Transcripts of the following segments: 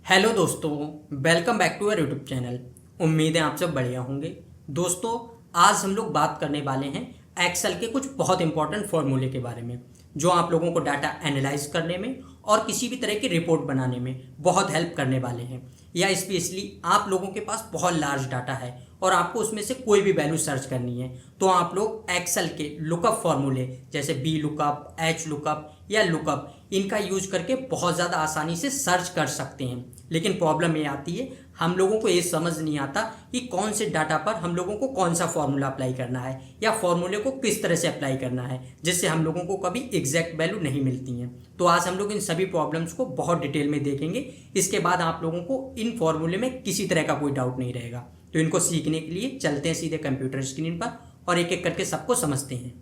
Hello दोस्तों, welcome back to our YouTube channel. उम्मीद है आप सब बढ़िया होंगे। दोस्तों, आज हम लोग बात करने वाले हैं एक्सेल के कुछ बहुत इंपॉर्टेंट फॉर्मूले के बारे में जो आप लोगों को डाटा एनालाइज करने में और किसी भी तरह की रिपोर्ट बनाने में बहुत हेल्प करने वाले हैं। या स्पेशली आप लोगों के पास बहुत लार्ज डाटा है और आपको उसमें से कोई भी वैल्यू सर्च करनी है तो आप लोग एक्सेल के लुकअप फॉर्मूले जैसे बी लुकअप, एच लुकअप या लुकअप इनका यूज करके बहुत ज़्यादा आसानी से सर्च कर सकते हैं। लेकिन प्रॉब्लम ये आती है, हम लोगों को ये समझ नहीं आता कि कौन से डाटा पर हम लोगों को कौन सा फॉर्मूला अप्लाई करना है या फॉर्मूले को किस तरह से अप्लाई करना है जिससे हम लोगों को कभी एग्जैक्ट वैल्यू नहीं मिलती हैं। तो आज हम लोग इन सभी प्रॉब्लम्स को बहुत डिटेल में देखेंगे। इसके बाद आप लोगों को इन फॉर्मूले में किसी तरह का कोई डाउट नहीं रहेगा। तो इनको सीखने के लिए चलते हैं सीधे कंप्यूटर स्क्रीन पर और एक एक करके सबको समझते हैं।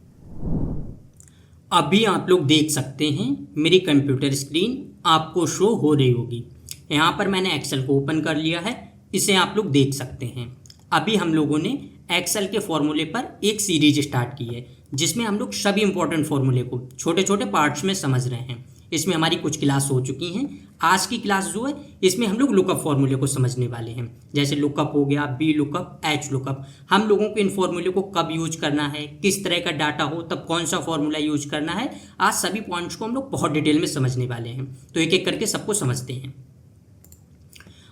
अभी आप लोग देख सकते हैं मेरी कंप्यूटर स्क्रीन आपको शो हो रही होगी। यहाँ पर मैंने एक्सेल को ओपन कर लिया है, इसे आप लोग देख सकते हैं। अभी हम लोगों ने एक्सेल के फॉर्मूले पर एक सीरीज स्टार्ट की है जिसमें हम लोग सभी इंपॉर्टेंट फॉर्मूले को छोटे छोटे पार्ट्स में समझ रहे हैं। इसमें हमारी कुछ क्लास हो चुकी हैं। आज की क्लास जो है इसमें हम लोग लुकअप फॉर्मूले को समझने वाले हैं। जैसे लुकअप हो गया, बी लुकअप, एच लुकअप। हम लोगों को इन फॉर्मूले को कब यूज करना है, किस तरह का डाटा हो तब कौन सा फॉर्मूला यूज करना है, आज सभी पॉइंट्स को हम लोग बहुत डिटेल में समझने वाले हैं। तो एक एक करके सबको समझते हैं।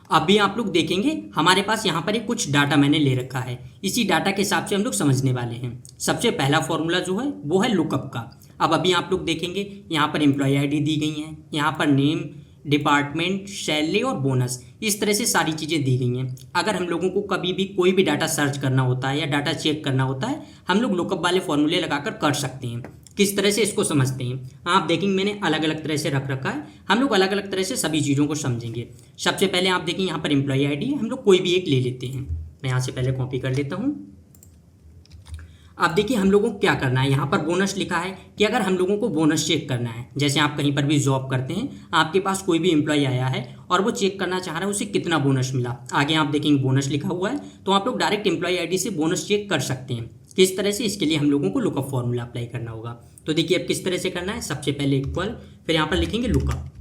अभी आप लोग देखेंगे हमारे पास यहाँ पर एक कुछ डाटा मैंने ले रखा है। इसी डाटा के हिसाब से हम लोग समझने वाले हैं। सबसे पहला फॉर्मूला जो है वो है लुकअप का। अब अभी आप लोग देखेंगे यहाँ पर एम्प्लॉय आईडी दी गई हैं, यहाँ पर नेम, डिपार्टमेंट, सैलरी और बोनस, इस तरह से सारी चीज़ें दी गई हैं। अगर हम लोगों को कभी भी कोई भी डाटा सर्च करना होता है या डाटा चेक करना होता है हम लोग लुकअप वाले फॉर्मूले लगाकर कर सकते हैं। किस तरह से इसको समझते हैं आप देखेंगे, मैंने अलग अलग तरह से रख रखा है। हम लोग अलग अलग तरह से सभी चीज़ों को समझेंगे। सबसे पहले आप देखें यहाँ पर एम्प्लॉय आईडी है, हम लोग कोई भी एक ले लेते हैं। मैं यहाँ से पहले कॉपी कर लेता हूँ। अब देखिए हम लोगों को क्या करना है, यहाँ पर बोनस लिखा है कि अगर हम लोगों को बोनस चेक करना है, जैसे आप कहीं पर भी जॉब करते हैं, आपके पास कोई भी एम्प्लॉय आया है और वो चेक करना चाह रहा है उसे कितना बोनस मिला। आगे आप देखेंगे बोनस लिखा हुआ है, तो आप लोग डायरेक्ट एम्प्लॉय आईडी से बोनस चेक कर सकते हैं। किस तरह से, इसके लिए हम लोगों को लुकअप फॉर्मूला अप्लाई करना होगा। तो देखिए अब किस तरह से करना है, सबसे पहले इक्वल, फिर यहाँ पर लिखेंगे लुकअप,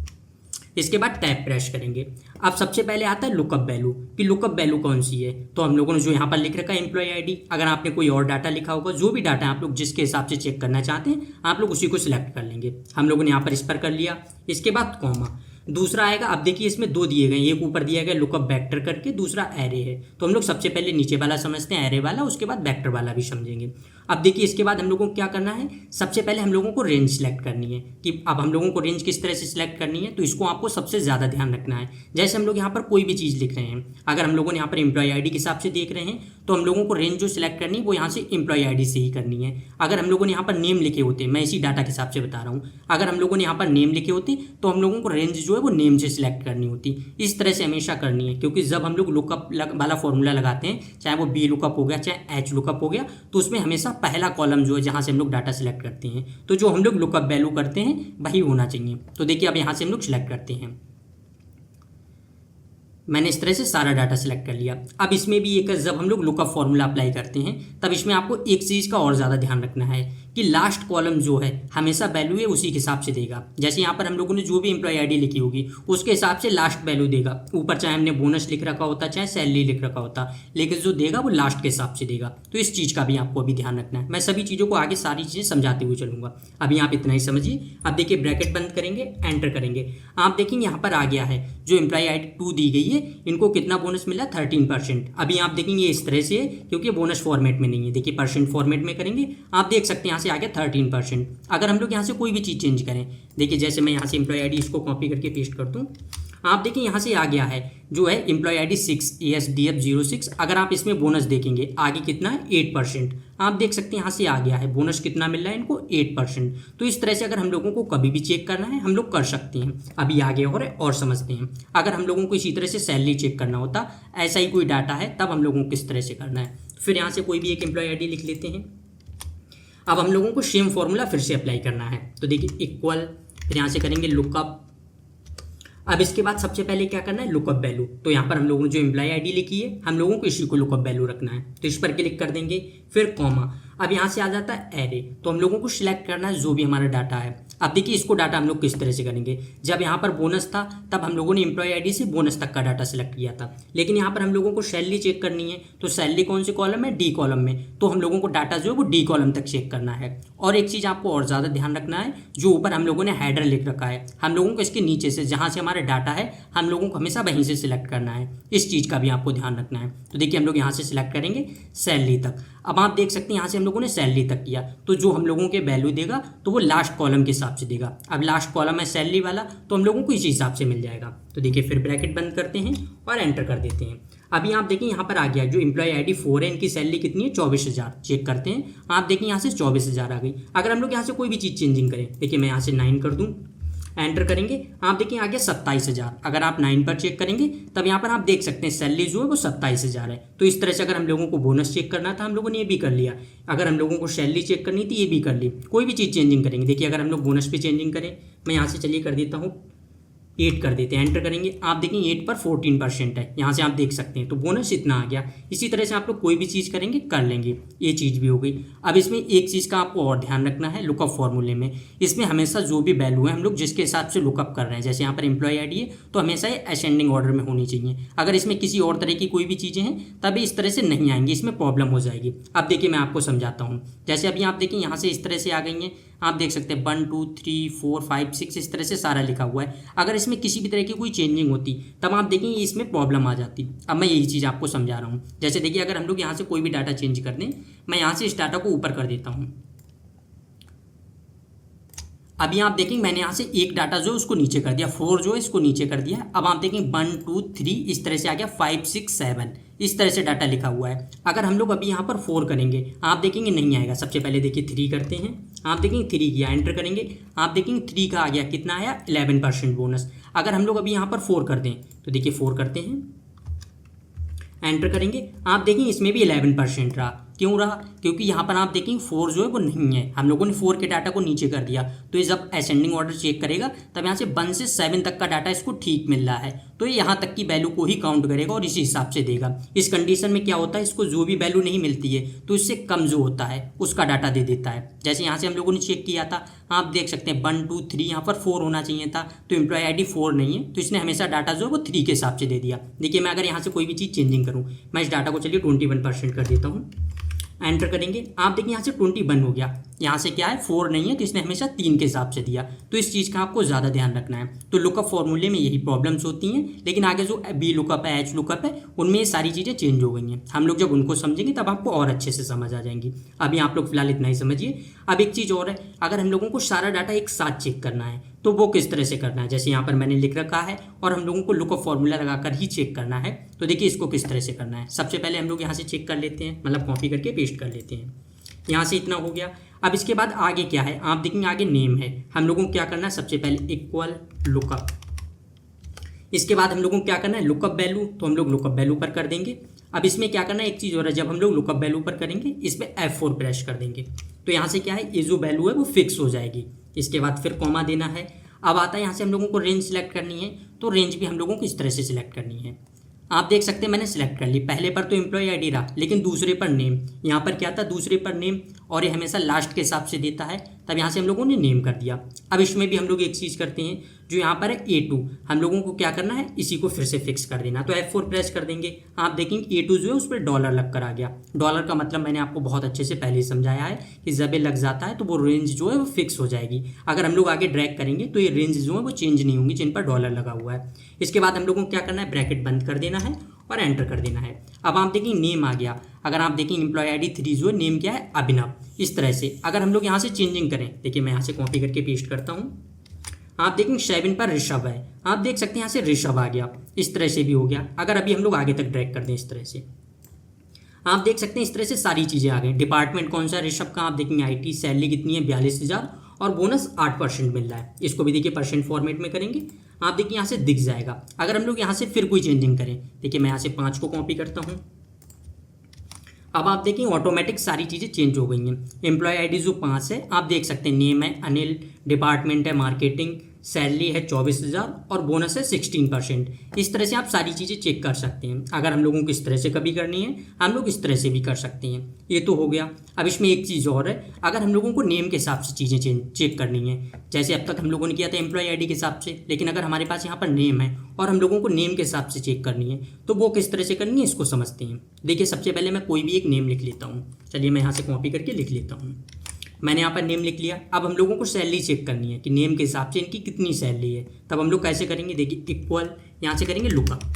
इसके बाद टैब प्रेस करेंगे। अब सबसे पहले आता है लुकअप वैल्यू कि लुकअप वैल्यू कौन सी है। तो हम लोगों ने जो यहाँ पर लिख रखा है एम्प्लॉय आईडी, अगर आपने कोई और डाटा लिखा होगा, जो भी डाटा आप लोग जिसके हिसाब से चेक करना चाहते हैं आप लोग उसी को सिलेक्ट कर लेंगे। हम लोगों ने यहाँ पर इस पर कर लिया। इसके बाद कॉमा, दूसरा आएगा। अब देखिए इसमें दो दिए गए, एक ऊपर दिया गया लुकअप वेक्टर करके, दूसरा एरे है। तो हम लोग सबसे पहले नीचे वाला समझते हैं एरे वाला, उसके बाद वेक्टर वाला भी समझेंगे। अब देखिए इसके बाद हम लोगों को क्या करना है, सबसे पहले हम लोगों को रेंज सिलेक्ट करनी है कि अब हम लोगों को रेंज किस तरह से सिलेक्ट करनी है। तो इसको आपको सबसे ज़्यादा ध्यान रखना है। जैसे हम लोग यहाँ पर कोई भी चीज़ लिख रहे हैं, अगर हम लोगों ने यहाँ पर एम्प्लॉय आईडी के हिसाब से देख रहे हैं तो हम लोगों को रेंज जो सिलेक्ट करनी है वो यहाँ से एम्प्लॉय आईडी से ही करनी है। अगर हम लोगों ने यहाँ पर नेम लिखे होते, मैं इसी डाटा के हिसाब से बता रहा हूँ, अगर हम लोगों ने यहाँ पर नेम लिखे होते तो हम लोगों को रेंज जो है वो नेम से सिलेक्ट करनी होती। इस तरह से हमेशा करनी है, क्योंकि जब हम लोग लुकअप वाला फॉर्मूला लगाते हैं, चाहे वो बी लुकअप हो गया चाहे एच लुकअप हो गया, तो उसमें हमेशा पहला कॉलम जो है जहाँ से हम लोग डाटा सिलेक्ट करते हैं, तो जो हम लोग लुकअप वैल्यू करते हैं वही होना चाहिए। तो देखिए अब यहाँ से हम लोग सिलेक्ट करते हैं। मैंने इस तरह से सारा डाटा सिलेक्ट कर लिया। अब इसमें भी एक, जब हम लोग लुकअप फॉर्मूला अप्लाई करते हैं तब इसमें आपको एक चीज़ का और ज़्यादा ध्यान रखना है कि लास्ट कॉलम जो है हमेशा वैल्यू है उसी के हिसाब से देगा। जैसे यहाँ पर हम लोगों ने जो भी एम्प्लॉय आईडी लिखी होगी उसके हिसाब से लास्ट वैल्यू देगा। ऊपर चाहे हमने बोनस लिख रखा होता चाहे सैलरी लिख रखा होता, लेकिन जो देगा वो लास्ट के हिसाब से देगा। तो इस चीज़ का भी आपको अभी ध्यान रखना है। मैं सभी चीज़ों को आगे सारी चीज़ें समझाते हुए चलूँगा। अभी आप इतना ही समझिए। अब देखिए ब्रैकेट बंद करेंगे, एंटर करेंगे। आप देखेंगे यहाँ पर आ गया है जो एम्प्लॉय आईडी 2 दी गई है, इनको कितना बोनस मिला, 13%। अभी आप देखेंगे इस तरह से है क्योंकि बोनस फॉर्मेट में नहीं है। देखिए परसेंट फॉर्मेट में करेंगे, आप देख सकते हैं यहाँ से आ गया 13%। अगर हम लोग यहाँ से कोई भी चीज़ चेंज करें, देखिए जैसे मैं यहाँ से एम्प्लॉय आईडी इसको कॉपी करके पेस्ट कर दूँ, आप देखिए यहाँ से आ गया है जो है एम्प्लॉय आईडी 6 ASDF 06। अगर आप इसमें बोनस देखेंगे आगे कितना है, 8%। आप देख सकते हैं यहाँ से आ गया है बोनस कितना मिल रहा है इनको, 8%। तो इस तरह से अगर हम लोगों को कभी भी चेक करना है हम लोग कर सकते हैं। अभी आगे और समझते हैं। अगर हम लोगों को इसी तरह से सैलरी चेक करना होता, ऐसा ही कोई डाटा है, तब हम लोगों को किस तरह से करना है। फिर यहाँ से कोई भी एक एम्प्लॉय आईडी लिख लेते हैं। अब हम लोगों को सेम फॉर्मूला फिर से अप्लाई करना है। तो देखिए इक्वल, फिर यहाँ से करेंगे लुकअप। अब इसके बाद सबसे पहले क्या करना है, लुकअप वैल्यू। तो यहाँ पर हम लोगों ने जो एम्प्लॉय आईडी लिखी है हम लोगों को इसी को लुकअप वैल्यू रखना है, तो इस पर क्लिक कर देंगे। फिर कॉमा, अब यहाँ से आ जाता है एरे, तो हम लोगों को सिलेक्ट करना है जो भी हमारा डाटा है। अब देखिए इसको डाटा हम लोग किस तरह से करेंगे, जब यहाँ पर बोनस था तब हम लोगों ने एम्प्लॉय आईडी से बोनस तक का डाटा सेलेक्ट किया था, लेकिन यहाँ पर हम लोगों को सैलरी चेक करनी है, तो सैलरी कौन से कॉलम है, डी कॉलम में, तो हम लोगों को डाटा जो है वो डी कॉलम तक चेक करना है। और एक चीज़ आपको और ज़्यादा ध्यान रखना है, जो ऊपर हम लोगों ने हेडर लिख रखा है, हम लोगों को इसके नीचे से जहाँ से हमारा डाटा है हम लोगों को हमेशा वहीं से सिलेक्ट करना है, इस चीज़ का भी आपको ध्यान रखना है। तो देखिए हम लोग यहाँ से सिलेक्ट करेंगे सैलरी तक। अब आप देख सकते हैं यहाँ से हम लोगों ने सैलरी तक किया, तो जो हम लोगों के वैल्यू देगा तो वो लास्ट कॉलम के हिसाब से देगा। अब लास्ट कॉलम है सैलरी वाला, तो हम लोगों को इसी हिसाब से मिल जाएगा। तो देखिए फिर ब्रैकेट बंद करते हैं और एंटर कर देते हैं। अभी आप देखिए यहाँ पर आ गया, जो एम्प्लॉय आईडी 4 है इनकी सैलरी कितनी है, 24,000। चेक करते हैं, आप देखिए यहाँ से 24,000 आ गई। अगर हम लोग यहाँ से कोई भी चीज़ चेंजिंग करें, देखिए मैं यहाँ से 9 कर दूँ, एंटर करेंगे, आप देखिए आ गया 27,000। अगर आप 9 पर चेक करेंगे तब यहाँ पर आप देख सकते हैं सैलरी जो है वो 27,000 है। तो इस तरह से अगर हम लोगों को बोनस चेक करना था हम लोगों ने ये भी कर लिया, अगर हम लोगों को सैलरी चेक करनी थी ये भी कर ली, कोई भी चीज़ चेंजिंग करेंगे। देखिए अगर हम लोग बोनस पे चेंजिंग करें, मैं यहाँ से चलिए कर देता हूँ 8 कर देते हैं, एंटर करेंगे, आप देखेंगे 8 पर 14% है, यहाँ से आप देख सकते हैं, तो बोनस इतना आ गया। इसी तरह से आप लोग कोई भी चीज़ करेंगे कर लेंगे, ये चीज़ भी हो गई। अब इसमें एक चीज़ का आपको और ध्यान रखना है, लुकअप फॉर्मूले में, इसमें हमेशा जो भी वैल्यू है हम लोग जिसके हिसाब से लुकअप कर रहे हैं, जैसे यहाँ पर एम्प्लॉय आईडी है तो हमेशा ये असेंडिंग ऑर्डर में होनी चाहिए। अगर इसमें किसी और तरह की कोई भी चीज़ें हैं तभी इस तरह से नहीं आएंगी, इसमें प्रॉब्लम हो जाएगी। अब देखिए मैं आपको समझाता हूँ, जैसे अभी आप देखिए यहाँ से इस तरह से आ गई हैं, आप देख सकते हैं 1 2 3 4 5 6 इस तरह से सारा लिखा हुआ है। अगर इसमें किसी भी तरह की कोई चेंजिंग होती तब आप देखेंगे इसमें प्रॉब्लम आ जाती। अब मैं यही चीज़ आपको समझा रहा हूँ। जैसे देखिए अगर हम लोग यहाँ से कोई भी डाटा चेंज कर दें, मैं यहाँ से इस डाटा को ऊपर कर देता हूँ। अभी आप देखेंगे मैंने यहाँ से एक डाटा जो है उसको नीचे कर दिया, 4 जो है इसको नीचे कर दिया। अब आप देखेंगे 1 2 3 इस तरह से आ गया, 5 6 7 इस तरह से डाटा लिखा हुआ है। अगर हम लोग अभी यहाँ पर 4 करेंगे आप देखेंगे नहीं आएगा। सबसे पहले देखिए 3 करते हैं, आप देखेंगे 3 किया, एंटर करेंगे, आप देखेंगे 3 का आ गया, कितना आया 11% बोनस। अगर हम लोग अभी यहाँ पर 4 कर दें तो देखिए 4 करते हैं, एंटर करेंगे, आप देखेंगे इसमें भी 11% रहा। क्यों रहा, क्योंकि यहाँ पर आप देखेंगे 4 जो है वो नहीं है, हम लोगों ने 4 के डाटा को नीचे कर दिया। तो ये जब असेंडिंग ऑर्डर चेक करेगा तब यहाँ से 1 से 7 तक का डाटा इसको ठीक मिल रहा है, तो ये यहाँ तक की वैल्यू को ही काउंट करेगा और इसी हिसाब से देगा। इस कंडीशन में क्या होता है, इसको जो भी वैल्यू नहीं मिलती है तो इससे कम जो होता है उसका डाटा दे देता है। जैसे यहाँ से हम लोगों ने चेक किया था, आप देख सकते हैं 1 2 3 यहाँ पर 4 होना चाहिए था, तो एम्प्लॉय आईडी 4 नहीं है, तो इसने हमेशा डाटा जो है वो 3 के हिसाब से दे दिया। देखिए मैं अगर यहाँ से कोई भी चीज़ चेंजिंग करूँ, मैं इस डाटा को चलिए 21% कर देता हूँ, एंटर करेंगे, आप देखिए यहाँ से 21 हो गया। यहाँ से क्या है 4 नहीं है, तो इसने हमेशा 3 के हिसाब से दिया। तो इस चीज़ का आपको ज़्यादा ध्यान रखना है। तो लुकअप फॉर्मूले में यही प्रॉब्लम्स होती हैं, लेकिन आगे जो बी लुकअप है, एच लुकअप है, उनमें ये सारी चीज़ें चेंज हो गई हैं। हम लोग जब उनको समझेंगे तब आपको और अच्छे से समझ आ जाएंगी। अभी आप लोग फिलहाल इतना ही समझिए। अब एक चीज़ और है, अगर हम लोगों को सारा डाटा एक साथ चेक करना है तो वो किस तरह से करना है, जैसे यहाँ पर मैंने लिख रखा है और हम लोगों को लुकअप फॉर्मूला लगाकर ही चेक करना है। तो देखिए इसको किस तरह से करना है, सबसे पहले हम लोग यहाँ से चेक कर लेते हैं, मतलब कॉपी करके पेस्ट कर लेते हैं। यहाँ से इतना हो गया। अब इसके बाद आगे क्या है, आप देखेंगे आगे नेम है, हम लोगों को क्या करना है, सबसे पहले इक्वल लुकअप। इसके बाद हम लोगों को क्या करना है, लुकअप वैल्यू, तो हम लोग लुकअप वैल्यू पर कर देंगे। अब इसमें क्या करना है, एक चीज़ और है, जब हम लोग लुकअप वैल्यू पर करेंगे इस पर F4 प्रेस कर देंगे, तो यहाँ से क्या है, ये जो वैल्यू है वो फिक्स हो जाएगी। इसके बाद फिर कॉमा देना है। अब आता है यहाँ से हम लोगों को रेंज सेलेक्ट करनी है, तो रेंज भी हम लोगों को इस तरह से सिलेक्ट करनी है। आप देख सकते हैं मैंने सेलेक्ट कर ली, पहले पर तो एम्प्लॉय आईडी रहा, लेकिन दूसरे पर नेम, यहाँ पर क्या था दूसरे पर नेम, और ये हमेशा लास्ट के हिसाब से देता है, तब यहाँ से हम लोगों ने नेम कर दिया। अब इसमें भी हम लोग एक चीज़ करते हैं, जो यहाँ पर है A2, हम लोगों को क्या करना है, इसी को फिर से फिक्स कर देना। तो F4 प्रेस कर देंगे, आप देखेंगे A2 जो है उस पर डॉलर लग कर आ गया। डॉलर का मतलब मैंने आपको बहुत अच्छे से पहले ही समझाया है कि जब ये लग जाता है तो वो रेंज जो है वो फिक्स हो जाएगी। अगर हम लोग आगे ड्रैग करेंगे तो ये रेंज जो है वो चेंज नहीं होंगी जिन पर डॉलर लगा हुआ है। इसके बाद हम लोगों को क्या करना है, ब्रैकेट बंद कर देना है और एंटर कर देना है। अब आप देखेंगे नेम आ गया। अगर आप देखेंगे एम्प्लॉय आईडी 3 जो है, नेम क्या है, अभिनव। इस तरह से अगर हम लोग यहाँ से चेंजिंग करें, देखिए मैं यहाँ से कॉपी करके पेस्ट करता हूँ, आप देखेंगे 7 पर ऋषभ है, आप देख सकते हैं यहाँ से ऋषभ आ गया। इस तरह से भी हो गया। अगर अभी हम लोग आगे तक ड्रैग कर दें इस तरह से, आप देख सकते हैं इस तरह से सारी चीज़ें आ गई। डिपार्टमेंट कौन सा है ऋषभ का, आप देखेंगे IT, सैलरी कितनी है 42,000 और बोनस 8% मिल रहा है। इसको भी देखिए परसेंट फॉर्मेट में करेंगे, आप देखिए यहाँ से दिख जाएगा। अगर हम लोग यहाँ से फिर कोई चेंजिंग करें, देखिए मैं यहाँ से 5 को कॉपी करता हूँ, अब आप देखें ऑटोमेटिक सारी चीज़ें चेंज हो गई हैं। एम्प्लॉय आईडी जो 5 है, आप देख सकते हैं नेम है अनिल, डिपार्टमेंट है मार्केटिंग, सैलरी है 24,000 और बोनस है 16%। इस तरह से आप सारी चीज़ें चेक कर सकते हैं। अगर हम लोगों को इस तरह से कभी करनी है, हम लोग इस तरह से भी कर सकते हैं। ये तो हो गया। अब इसमें एक चीज़ और है, अगर हम लोगों को नेम के हिसाब से चीज़ें चेक करनी है, जैसे अब तक हम लोगों ने किया था एम्प्लॉय आईडी के हिसाब से, लेकिन अगर हमारे पास यहाँ पर नेम है और हम लोगों को नेम के हिसाब से चेक करनी है, तो वो किस तरह से करनी है इसको समझते हैं। देखिए, सबसे पहले मैं कोई भी एक नेम लिख लेता हूँ। चलिए मैं यहाँ से कॉपी करके लिख लेता हूँ। मैंने यहाँ पर नेम लिख लिया। अब हम लोगों को सैलरी चेक करनी है कि नेम के हिसाब से इनकी कितनी सैलरी है। तब हम लोग कैसे करेंगे, देखिए इक्वल, यहाँ से करेंगे लुकअप।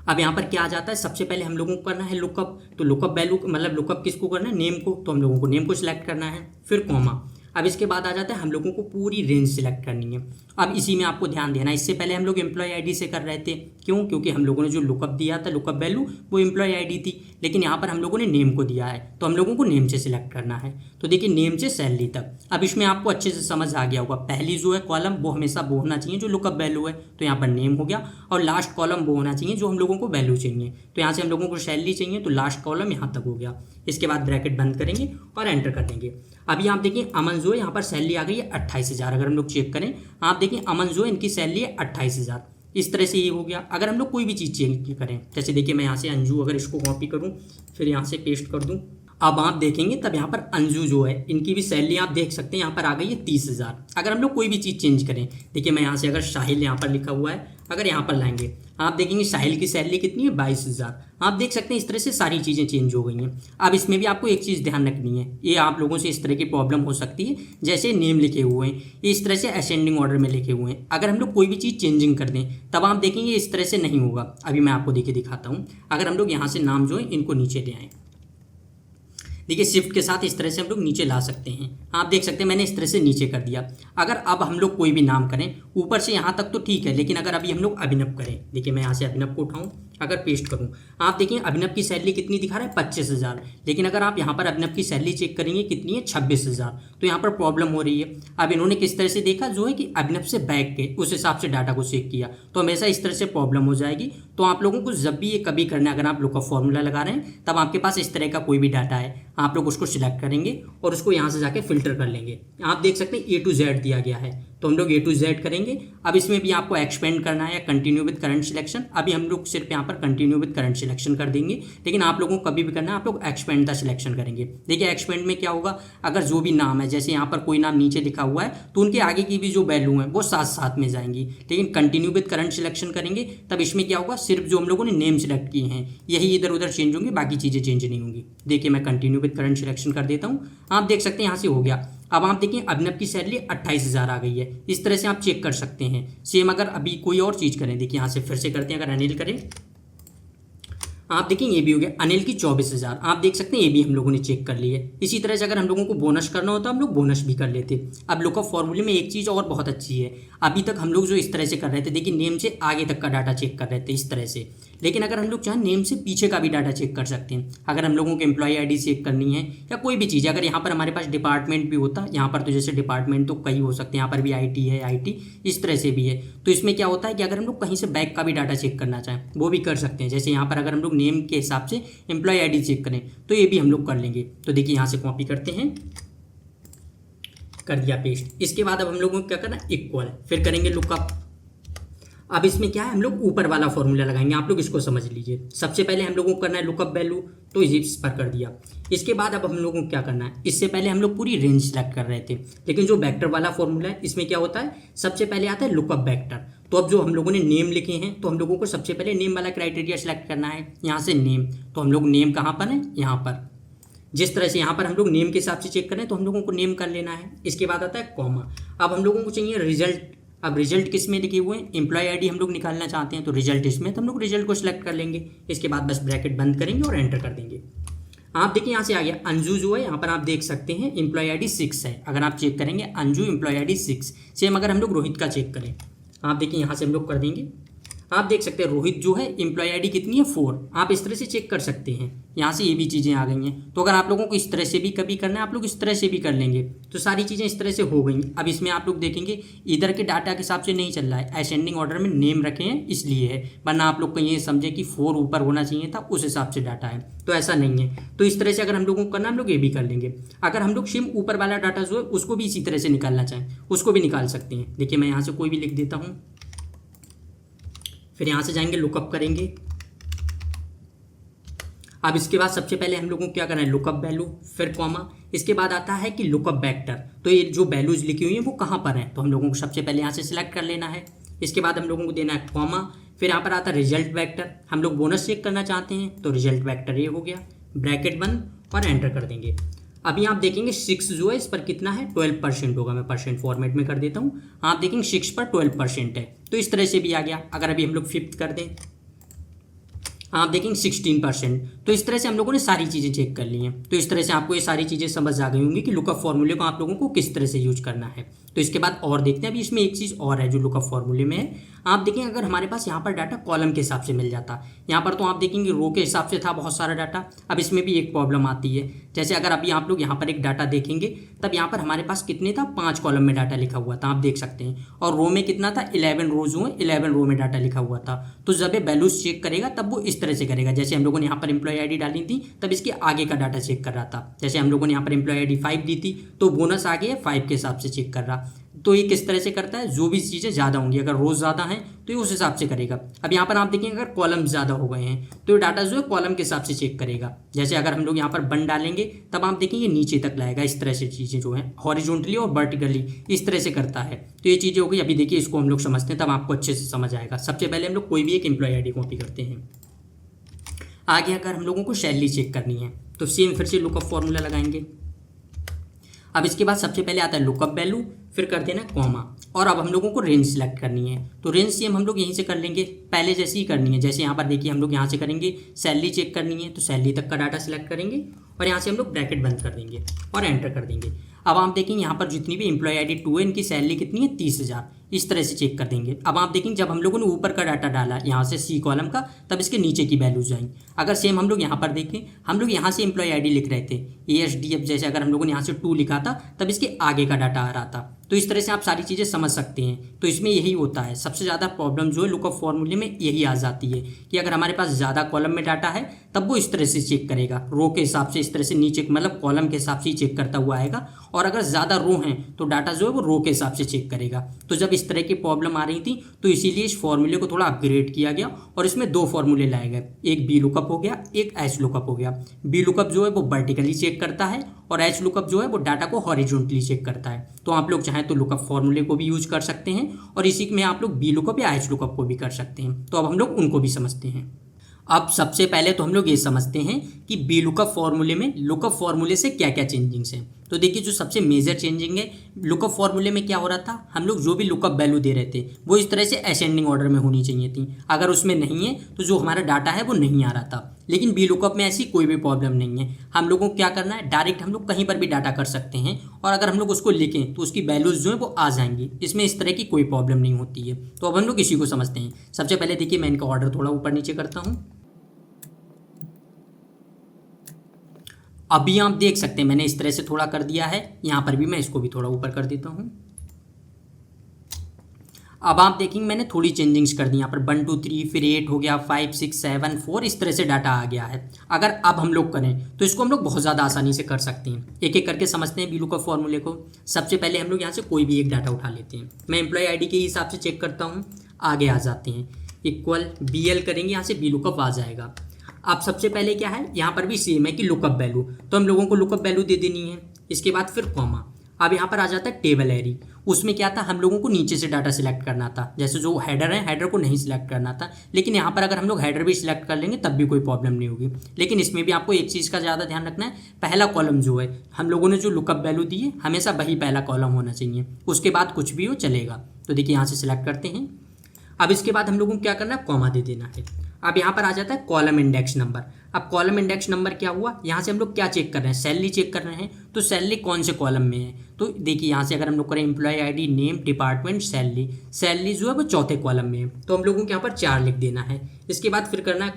अब यहाँ पर क्या आ जाता है, सबसे पहले हम लोगों को करना है लुकअप। तो लुकअप वैल्यू मतलब लुकअप किसको करना है, नेम को। तो हम लोगों को नेम को सिलेक्ट करना है, फिर कॉमा। अब इसके बाद आ जाता है हम लोगों को पूरी रेंज सिलेक्ट करनी है। अब इसी में आपको ध्यान देना है, इससे पहले हम लोग एम्प्लॉय आईडी से कर रहे थे। क्यों? क्योंकि हम लोगों ने जो लुकअप दिया था, लुकअप वैल्यू, वो एम्प्लॉय आईडी थी, लेकिन यहाँ पर हम लोगों ने नेम को दिया है, तो हम लोगों को नेम से सिलेक्ट करना है। तो देखिए, नेम से सैलरी तक। अब इसमें आपको अच्छे से समझ आ गया होगा, पहली जो है कॉलम वो हमेशा वो होना चाहिए जो लुकअप वैल्यू है, तो यहाँ पर नेम हो गया, और लास्ट कॉलम वो होना चाहिए जो हम लोगों को वैल्यू चाहिए। तो यहाँ से हम लोगों को सैलरी चाहिए, तो लास्ट कॉलम यहाँ तक हो गया। इसके बाद ब्रैकेट बंद करेंगे और एंटर कर देंगे। अभी आप देखिए, अमन जो है यहाँ पर सैलरी आ गई है 28,000। अगर हम लोग चेक करें, आप देखिए अमन जो है इनकी सैलरी है 28,000। इस तरह से ये हो गया। अगर हम लोग कोई भी चीज़ चेंज करें, जैसे देखिए मैं यहाँ से अंजू अगर इसको कॉपी करूँ, फिर यहाँ से पेस्ट कर दूँ, अब आप देखेंगे तब यहाँ पर अंजू जो है इनकी भी सैलरी आप देख सकते हैं यहाँ पर आ गई है 30,000। अगर हम लोग कोई भी चीज़ चेंज करें, देखिए मैं यहाँ से अगर साहिल यहाँ पर लिखा हुआ है, अगर यहाँ पर लाएंगे आप देखेंगे साहिल की सैलरी कितनी है 22,000। आप देख सकते हैं इस तरह से सारी चीज़ें चेंज हो गई हैं। अब इसमें भी आपको एक चीज़ ध्यान रखनी है, ये आप लोगों से इस तरह की प्रॉब्लम हो सकती है, जैसे नेम लिखे हुए हैं ये इस तरह से असेंडिंग ऑर्डर में लिखे हुए हैं। अगर हम लोग कोई भी चीज़ चेंजिंग कर दें तब आप देखेंगे इस तरह से नहीं होगा। अभी मैं आपको देखिए दिखाता हूँ। अगर हम लोग यहाँ से नाम जो है इनको नीचे ले आएँ, देखिए शिफ्ट के साथ इस तरह से हम लोग नीचे ला सकते हैं। आप देख सकते हैं मैंने इस तरह से नीचे कर दिया। अगर अब हम लोग कोई भी नाम करें ऊपर से यहाँ तक तो ठीक है, लेकिन अगर अभी हम लोग अभिनव करें, देखिए मैं यहाँ से अभिनव को उठाऊँ, अगर पेस्ट करूँ, आप देखिए अभिनव की सैलरी कितनी दिखा रहा है 25,000, लेकिन अगर आप यहाँ पर अभिनव की सैलरी चेक करेंगे कितनी है 26,000। तो यहाँ पर प्रॉब्लम हो रही है। अब इन्होंने किस तरह से देखा जो है कि अभिनव से बैक के उस हिसाब से डाटा को चेक किया, तो हमेशा इस तरह से प्रॉब्लम हो जाएगी। तो आप लोगों को जब भी ये कभी करना है, अगर आप लुकअप फॉर्मूला लगा रहे हैं तब आपके पास इस तरह का कोई भी डाटा है, आप लोग उसको सिलेक्ट करेंगे और उसको यहाँ से जाके फिल्टर कर लेंगे। आप देख सकते हैं A to Z दिया गया है, तो हम लोग A to Z करेंगे। अब इसमें भी आपको एक्सपेंड करना है या कंटिन्यू विद करंट सिलेक्शन। अभी हम लोग सिर्फ यहाँ पर कंटिन्यू विद करंट सिलेक्शन कर देंगे, लेकिन आप लोगों को कभी भी करना है आप लोग एक्सपेंड द सिलेक्शन करेंगे। देखिए एक्सपेंड में क्या होगा, अगर जो भी नाम है, जैसे यहाँ पर कोई नाम नीचे लिखा हुआ है तो उनके आगे की भी जो वैल्यू है वो साथ साथ में जाएंगी। लेकिन कंटिन्यू विद करंट सिलेक्शन करेंगे तब इसमें क्या होगा, सिर्फ जो हम लोगों ने नेम सिलेक्ट किए हैं यही इधर उधर चेंज होंगे, बाकी चीज़ें चेंज नहीं होंगी। देखिए मैं कंटिन्यू विद करंट सिलेक्शन कर देता हूँ। आप देख सकते हैं यहाँ से हो गया। अब आप देखिए अभिनव की सैलरी 28,000 आ गई है। इस तरह से आप चेक कर सकते हैं। सेम अगर अभी कोई और चीज़ करें, देखिए यहाँ से फिर से करते हैं, अगर अनिल करें, आप देखेंगे ये भी हो गया अनिल की 24,000। आप देख सकते हैं ये भी हम लोगों ने चेक कर ली है। इसी तरह से अगर हम लोगों को बोनस करना होता हम लोग बोनस भी कर लेते। अब लुकअप फॉर्मूले में एक चीज़ और बहुत अच्छी है, अभी तक हम लोग जो इस तरह से कर रहे थे, देखिए नेम से आगे तक का डाटा चेक कर रहे थे इस तरह से, लेकिन अगर हम लोग चाहें नेम से पीछे का भी डाटा चेक कर सकते हैं। अगर हम लोगों को एम्प्लॉय आईडी चेक करनी है या कोई भी चीज़, अगर यहाँ पर हमारे पास डिपार्टमेंट भी होता, यहाँ पर तो जैसे डिपार्टमेंट तो कई हो सकते हैं, यहाँ पर भी IT है, IT इस तरह से भी है। तो इसमें क्या होता है कि अगर हम लोग कहीं से बैक का भी डाटा चेक करना चाहें वो भी कर सकते हैं। जैसे यहाँ पर अगर हम लोग नेम के हिसाब से एम्प्लॉय आईडी चेक करें तो ये भी हम लोग कर लेंगे। तो देखिए यहाँ से कॉपी करते हैं, कर दिया पेस्ट। इसके बाद अब हम लोगों को क्या करना है, इक्वल, फिर करेंगे लुकअप। अब इसमें क्या है, हम लोग ऊपर वाला फॉर्मूला लगाएंगे, आप लोग इसको समझ लीजिए। सबसे पहले हम लोगों को करना है लुकअप वैल्यू, तो इस पर कर दिया। इसके बाद अब हम लोगों को क्या करना है, इससे पहले हम लोग पूरी रेंज सेलेक्ट कर रहे थे, लेकिन जो वेक्टर वाला फॉर्मूला है इसमें क्या होता है, सबसे पहले आता है लुकअप वेक्टर। तो अब जो हम लोगों ने नेम लिखे हैं तो हम लोगों को सबसे पहले नेम वाला क्राइटेरिया सेलेक्ट करना है। यहाँ से नेम, तो हम लोग नेम कहाँ पर है, यहाँ पर। जिस तरह से यहाँ पर हम लोग नेम के हिसाब से चेक करें तो हम लोगों को नेम कर लेना है। इसके बाद आता है कॉमा। अब हम लोगों को चाहिए रिजल्ट। अब रिजल्ट किस में लिखे हुए हैं, एम्प्लॉय आईडी हम लोग निकालना चाहते हैं, तो रिजल्ट इसमें, तो हम लोग रिजल्ट को सिलेक्ट कर लेंगे। इसके बाद बस ब्रैकेट बंद करेंगे और एंटर कर देंगे। आप देखिए यहाँ से आ गया अंजू जो है, यहाँ पर आप देख सकते हैं एम्प्लॉय आईडी 6 है। अगर आप चेक करेंगे अंजू एम्प्लॉय आईडी 6। सेम अगर हम लोग रोहित का चेक करें, आप देखिए यहाँ से हम लोग कर देंगे। आप देख सकते हैं रोहित जो है एम्प्लॉय आईडी कितनी है 4, आप इस तरह से चेक कर सकते हैं। यहाँ से ये भी चीज़ें आ गई हैं। तो अगर आप लोगों को इस तरह से भी कभी करना है आप लोग इस तरह से भी कर लेंगे, तो सारी चीज़ें इस तरह से हो गई। अब इसमें आप लोग देखेंगे इधर के डाटा के हिसाब से नहीं चल रहा है, असेंडिंग ऑर्डर में नेम रखे हैं इसलिए है, वरना आप लोग कहीं ये समझे कि 4 ऊपर होना चाहिए था उस हिसाब से डाटा है, तो ऐसा नहीं है। तो इस तरह से अगर हम लोगों को करना हम लोग ये भी कर लेंगे। अगर हम लोग सिम ऊपर वाला डाटा जो है उसको भी इसी तरह से निकालना चाहें उसको भी निकाल सकते हैं। देखिए मैं यहाँ से कोई भी लिख देता हूँ, फिर यहाँ से जाएंगे लुकअप करेंगे। अब इसके बाद सबसे पहले हम लोगों को क्या करना है, लुकअप वैल्यू, फिर कॉमा, इसके बाद आता है कि लुकअप वेक्टर। तो ये जो वैल्यूज लिखी हुई हैं वो कहाँ पर हैं, तो हम लोगों को सबसे पहले यहाँ से सिलेक्ट कर लेना है। इसके बाद हम लोगों को देना है कॉमा, फिर यहाँ पर आता है रिजल्ट वेक्टर। हम लोग बोनस चेक करना चाहते हैं तो रिजल्ट वेक्टर ये हो गया, ब्रैकेट बंद और एंटर कर देंगे। अभी आप देखेंगे 6 जो है इस पर कितना है 12% होगा, मैं परसेंट फॉर्मेट में कर देता हूँ। आप देखेंगे 6 पर 12% है, तो इस तरह से भी आ गया। अगर अभी हम लोग 5th कर दें आप देखेंगे 16%। तो इस तरह से हम लोगों ने सारी चीज़ें चेक कर ली हैं। तो इस तरह से आपको ये सारी चीज़ें समझ आ गई होंगी कि लुकअप फॉर्मूले को आप लोगों को किस तरह से यूज करना है। तो इसके बाद और देखते हैं, अभी इसमें एक चीज़ और है जो लुकअप फॉर्मूले में है। आप देखेंगे अगर हमारे पास यहाँ पर डाटा कॉलम के हिसाब से मिल जाता, यहाँ पर तो आप देखेंगे रो के हिसाब से था बहुत सारा डाटा। अब इसमें भी एक प्रॉब्लम आती है, जैसे अगर अभी आप लोग यहाँ पर एक डाटा देखेंगे तब यहाँ पर हमारे पास कितने था 5 कॉलम में डाटा लिखा हुआ था, आप देख सकते हैं, और रो में कितना था 11 रोज हुए, 11 रो में डाटा लिखा हुआ था। तो जब ये वैल्यूज चेक करेगा तब वो इस तरह से करेगा, जैसे हम लोगों ने यहाँ पर एम्प्लॉय आईडी डाली थी तब इसके आगे का डाटा चेक कर रहा था। जैसे हम लोगों ने यहाँ पर एम्प्लॉय आईडी 5 दी थी तो बोनस आगे है 5 के हिसाब से चेक कर रहा। तो ये किस तरह से करता है, जो भी चीज़ें ज़्यादा होंगी, अगर रोज ज़्यादा हैं तो ये उस हिसाब से करेगा। अब यहाँ पर आप देखेंगे अगर कॉलम ज़्यादा हो गए हैं तो ये डाटा जो है कॉलम के हिसाब से चेक करेगा। जैसे अगर हम लोग यहाँ पर 1 डालेंगे तब आप देखेंगे नीचे तक लाएगा। इस तरह से चीज़ें जो है हॉरिजॉन्टली और वर्टिकली इस तरह से करता है। तो ये चीज़ें हो गई। अभी देखिए इसको हम लोग समझते हैं तब आपको अच्छे से समझ आएगा। सबसे पहले हम लोग कोई भी एक एम्प्लॉय आईडी कॉपी करते हैं। आगे अगर हम लोगों को सैलरी चेक करनी है तो सेम फिर से लुकअप फॉर्मूला लगाएंगे। अब इसके बाद सबसे पहले आता है लुकअप वैल्यू, फिर कर देना कॉमा, और अब हम लोगों को रेंज सेलेक्ट करनी है। तो रेंज सेम हम लोग यहीं से कर लेंगे, पहले जैसे ही करनी है। जैसे यहाँ पर देखिए हम लोग यहाँ से करेंगे सैलरी चेक करनी है तो सैलरी तक का डाटा सेलेक्ट करेंगे और यहाँ से हम लोग ब्रैकेट बंद कर देंगे और एंटर कर देंगे। अब आप देखेंगे यहाँ पर जितनी भी एम्प्लॉय आईडी 2 है इनकी सैलरी कितनी है 30,000, इस तरह से चेक कर देंगे। अब आप देखेंगे जब हम लोगों ने ऊपर का डाटा डाला यहाँ से सी कॉलम का तब इसके नीचे की वैल्यूज आएंगी। अगर सेम हम लोग यहाँ पर देखें, हम लोग यहाँ से एम्प्लॉय आईडी लिख रहे थे ASDF, जैसे अगर हम लोगों ने यहाँ से 2 लिखा था तब इसके आगे का डाटा आ रहा था। तो इस तरह से आप सारी चीज़ें समझ सकते हैं। तो इसमें यही होता है, सबसे ज़्यादा प्रॉब्लम जो है लुकअप फॉर्मूले में यही आ जाती है कि अगर हमारे पास ज़्यादा कॉलम में डाटा है तब वो इस तरह से चेक करेगा, रो के हिसाब से इस तरह से नीचे, मतलब कॉलम के हिसाब से ही चेक करता हुआ आएगा। और अगर ज़्यादा रो हैं तो डाटा जो है वो रो के हिसाब से चेक करेगा। तो जब इस तरह की प्रॉब्लम आ रही थी तो इसीलिए इस फॉर्मूले को थोड़ा अपग्रेड किया गया और इसमें 2 फॉर्मूले लाए गए, एक बी लुकअप हो गया, एक एच लुकअप हो गया। बी लुकअप जो है वो वर्टिकली चेक करता है और एच लुकअप जो है वो डाटा को हॉरिजॉन्टली चेक करता है। तो आप लोग चाहें तो लुकअप फॉर्मूले को भी यूज कर सकते हैं और इसी में आप लोग बी लुकअप या एच लुकअप को भी कर सकते हैं। तो अब हम लोग उनको भी समझते हैं। अब सबसे पहले तो हम लोग ये समझते हैं कि बी लुकअप फॉर्मूले में लुकअप फॉर्मूले से क्या क्या चेंजिंग्स हैं। तो देखिए जो सबसे मेजर चेंजिंग है लुकअप फॉर्मूले में क्या हो रहा था, हम लोग जो भी लुकअप वैल्यू दे रहे थे वो इस तरह से असेंडिंग ऑर्डर में होनी चाहिए थी। अगर उसमें नहीं है तो जो हमारा डाटा है वो नहीं आ रहा था। लेकिन बी लुकअप में ऐसी कोई भी प्रॉब्लम नहीं है। हम लोगों को क्या करना है, डायरेक्ट हम लोग कहीं पर भी डाटा कर सकते हैं और अगर हम लोग उसको लिखें तो उसकी वैल्यूज जो है वो आ जाएंगी। इसमें इस तरह की कोई प्रॉब्लम नहीं होती है। तो अब हम लोग इसी को समझते हैं। सबसे पहले देखिए मैं इनका ऑर्डर थोड़ा ऊपर नीचे करता हूँ। अभी आप देख सकते हैं मैंने इस तरह से थोड़ा कर दिया है, यहाँ पर भी मैं इसको भी थोड़ा ऊपर कर देता हूँ। अब आप देखेंगे मैंने थोड़ी चेंजिंग्स कर दी यहाँ पर 1 2 3, फिर 8 हो गया, 5 6 7 4, इस तरह से डाटा आ गया है। अगर अब हम लोग करें तो इसको हम लोग बहुत ज़्यादा आसानी से कर सकते हैं। एक एक करके समझते हैं बी लुकअप फॉर्मूले को। सबसे पहले हम लोग यहाँ से कोई भी एक डाटा उठा लेते हैं। मैं एम्प्लॉय आईडी के हिसाब से चेक करता हूँ, आगे आ जाते हैं, इक्वल BL करेंगे, यहाँ से बी लुकअप आ जाएगा। अब सबसे पहले क्या है, यहाँ पर भी सेम है कि लुकअप वैल्यू, तो हम लोगों को लुकअप वैल्यू दे देनी है। इसके बाद फिर कॉमा। अब यहाँ पर आ जाता है टेबल एरी। उसमें क्या था, हम लोगों को नीचे से डाटा सिलेक्ट करना था। जैसे जो हेडर है, हेडर को नहीं सिलेक्ट करना था, लेकिन यहाँ पर अगर हम लोग हेडर भी सिलेक्ट कर लेंगे तब भी कोई प्रॉब्लम नहीं होगी। लेकिन इसमें भी आपको एक चीज़ का ज़्यादा ध्यान रखना है, पहला कॉलम जो है हम लोगों ने जो लुकअप वैल्यू दी है हमेशा वही पहला कॉलम होना चाहिए, उसके बाद कुछ भी हो चलेगा। तो देखिए यहाँ से सिलेक्ट करते हैं। अब इसके बाद हम लोगों को क्या करना है, कॉमा दे देना है। अब यहाँ पर आ जाता है कॉलम इंडेक्स नंबर। अब कॉलम इंडेक्स नंबर क्या हुआ, यहाँ से हम लोग क्या चेक कर रहे हैं, सैलरी चेक कर रहे हैं। तो सैलरी कौन से कॉलम में है, तो देखिए यहाँ से अगर हम लोग करें employee ID, name, department, salary, salary जो है वो चौथे कॉलम में है। तो हम लोगों को यहाँ पर 4 लिख देना है। इसके बाद फिर करना है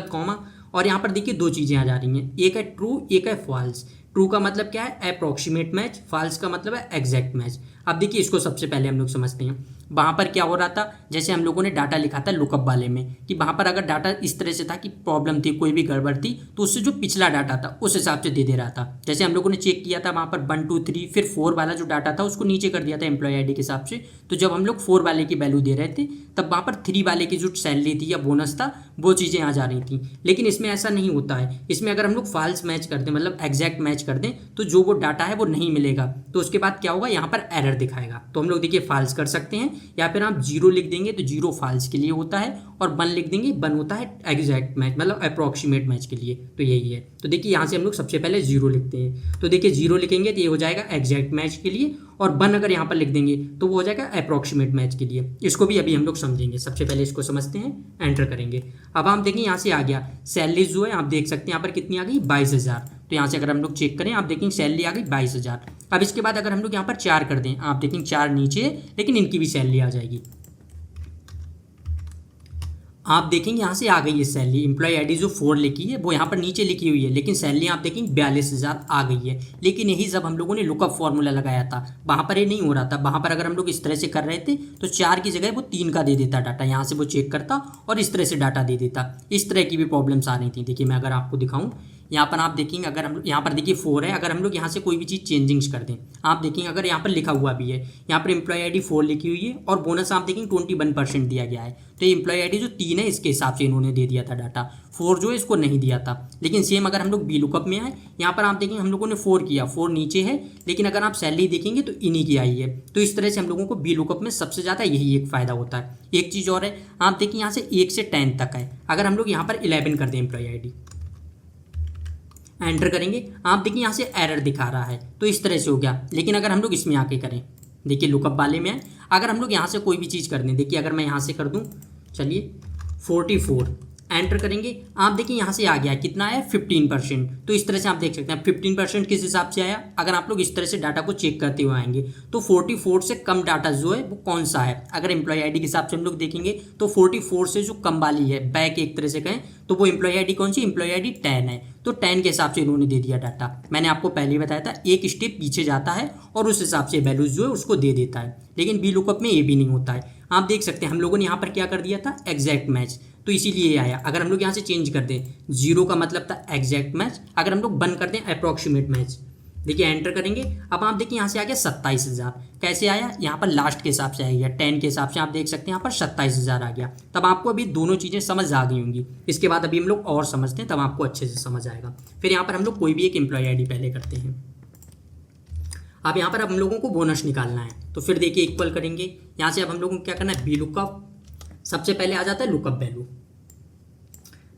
कॉमा। और यहाँ पर देखिए 2 चीज़ें आ जा रही हैं, एक है ट्रू, एक है फॉल्स। ट्रू का मतलब क्या है, अप्रॉक्सीमेट मैच। फॉल्स का मतलब है एग्जैक्ट मैच। अब देखिए इसको सबसे पहले हम लोग समझते हैं। वहाँ पर क्या हो रहा था, जैसे हम लोगों ने डाटा लिखा था लुकअप वाले में, कि वहाँ पर अगर डाटा इस तरह से था कि प्रॉब्लम थी, कोई भी गड़बड़ थी, तो उससे जो पिछला डाटा था उस हिसाब से दे रहा था। जैसे हम लोगों ने चेक किया था वहाँ पर 1 2 3, फिर 4 वाला जो डाटा था उसको नीचे कर दिया था एम्प्लॉय आईडी के हिसाब से। तो जब हम लोग 4 वाले की वैल्यू दे रहे थे, तब वहाँ पर 3 वाले की जो सैलरी थी या बोनस था वो चीज़ें आ जा रही थी। लेकिन इसमें ऐसा नहीं होता है। इसमें अगर हम लोग फॉल्स मैच कर दें, मतलब एग्जैक्ट मैच कर दें, तो जो वो डाटा है वो नहीं मिलेगा। तो उसके बाद क्या होगा, यहाँ पर एरर दिखाएगा। तो हम लोग देखिए फॉल्स कर सकते हैं, या फिर आप 0 लिख देंगे तो 0 फॉल्स के लिए होता है, और 1 लिख देंगे 1 होता है एग्जैक्ट मैच, मतलब अप्रॉक्सीमेट मैच के लिए। तो यही है। तो देखिए यहाँ से हम लोग सबसे पहले 0 लिखते हैं। तो देखिए 0 लिखेंगे तो ये हो जाएगा एग्जैक्ट मैच के लिए, और 1 अगर यहाँ पर लिख देंगे तो वो हो जाएगा अप्रॉक्सीमेट मैच के लिए। इसको भी अभी हम लोग समझेंगे। सबसे पहले इसको समझते हैं, एंटर करेंगे। अब हम देखें यहाँ से आ गया सैलरी जो है, आप देख सकते हैं यहाँ पर कितनी आ गई, 22,000। तो यहाँ से अगर हम लोग चेक करें, आप देखेंगे सैलरी आ गई 22,000। अब इसके बाद अगर हम लोग यहाँ पर 4 कर दें, आप देखेंगे 4 नीचे, लेकिन इनकी भी सैलरी आ जाएगी। आप देखेंगे यहाँ से आ गई है सैलरी। एम्प्लॉय आईडी जो 4 लिखी है वो यहाँ पर नीचे लिखी हुई है, लेकिन सैलरी आप देखेंगे 42,000 आ गई है। लेकिन यही जब हम लोगों ने लुकअप फॉर्मूला लगाया था, वहाँ पर ये नहीं हो रहा था। वहाँ पर अगर हम लोग इस तरह से कर रहे थे तो 4 की जगह वो 3 का दे देता डाटा, यहाँ से वो चेक करता और इस तरह से डाटा दे देता। इस तरह की भी प्रॉब्लम्स आ रही थी। देखिए मैं अगर आपको दिखाऊँ, यहाँ पर आप देखेंगे, अगर हम यहाँ पर देखिए 4 है, अगर हम लोग यहाँ से कोई भी चीज़ चेंजिंग्स कर दें, आप देखेंगे अगर यहाँ पर लिखा हुआ भी है, यहाँ पर एम्प्लॉय आईडी 4 लिखी हुई है और बोनस आप देखेंगे 21% दिया गया है। तो ये एम्प्लॉय आईडी जो 3 है इसके हिसाब से इन्होंने दे दिया था डाटा, 4 जो है इसको नहीं दिया था। लेकिन सेम अगर हम लोग बी लुकअप में आए, यहाँ पर आप देखेंगे हम लोगों ने 4 किया, 4 नीचे है, लेकिन अगर आप सैलरी देखेंगे तो इन्हीं की आई है। तो इस तरह से हम लोगों को बी लुकअप में सबसे ज़्यादा यही एक फ़ायदा होता है। एक चीज़ और है, आप देखिए यहाँ से 1 से 10 तक है। अगर हम लोग यहाँ पर 11 कर दें एम्प्लॉय आईडी, एंटर करेंगे, आप देखिए यहाँ से एरर दिखा रहा है। तो इस तरह से हो गया। लेकिन अगर हम लोग इसमें आके करें, देखिए लुकअप वाले में है, अगर हम लोग यहाँ से कोई भी चीज़ कर दें, देखिए अगर मैं यहाँ से कर दूँ, चलिए 44, एंटर करेंगे, आप देखिए यहाँ से आ गया कितना है, 15%। तो इस तरह से आप देख सकते हैं 15% किस हिसाब से आया। अगर आप लोग इस तरह से डाटा को चेक करते हुए आएंगे तो 44 से कम डाटा जो है वो कौन सा है। अगर एम्प्लॉय आईडी के हिसाब से हम लोग देखेंगे तो 44 से जो कम वाली है, बैक एक तरह से कहें तो वो एम्प्लॉय आईडी कौन सी, एम्प्लॉय आईडी 10 है। तो 10 के हिसाब से इन्होंने दे दिया डाटा। मैंने आपको पहले ही बताया था, एक स्टेप पीछे जाता है और उस हिसाब से वैल्यूज जो है उसको दे देता है। लेकिन बी लुकअप में ये भी नहीं होता है। आप देख सकते हैं हम लोगों ने यहाँ पर क्या कर दिया था, एग्जैक्ट मैच, तो इसीलिए ये आया। अगर हम लोग यहाँ से चेंज कर दें, 0 का मतलब था एग्जैक्ट मैच, अगर हम लोग 1 कर दें अप्रॉक्सीमेट मैच, देखिए एंटर करेंगे, अब आप देखिए यहाँ से आ गया 27,000। कैसे आया, यहाँ पर लास्ट के हिसाब से आ गया, 10 के हिसाब से आप देख सकते हैं यहाँ पर 27,000 आ गया। तब आपको अभी दोनों चीज़ें समझ आ गई होंगी। इसके बाद अभी हम लोग और समझते हैं, तब आपको अच्छे से समझ आएगा। फिर यहाँ पर हम लोग कोई भी एक एम्प्लॉय आईडी पहले करते हैं। अब यहाँ पर अब हम लोगों को बोनस निकालना है, तो फिर देखिए इक्वल करेंगे, यहाँ से अब हम लोगों को क्या करना है, बी लुकअप। सबसे पहले आ जाता है लुकअप वैल्यू।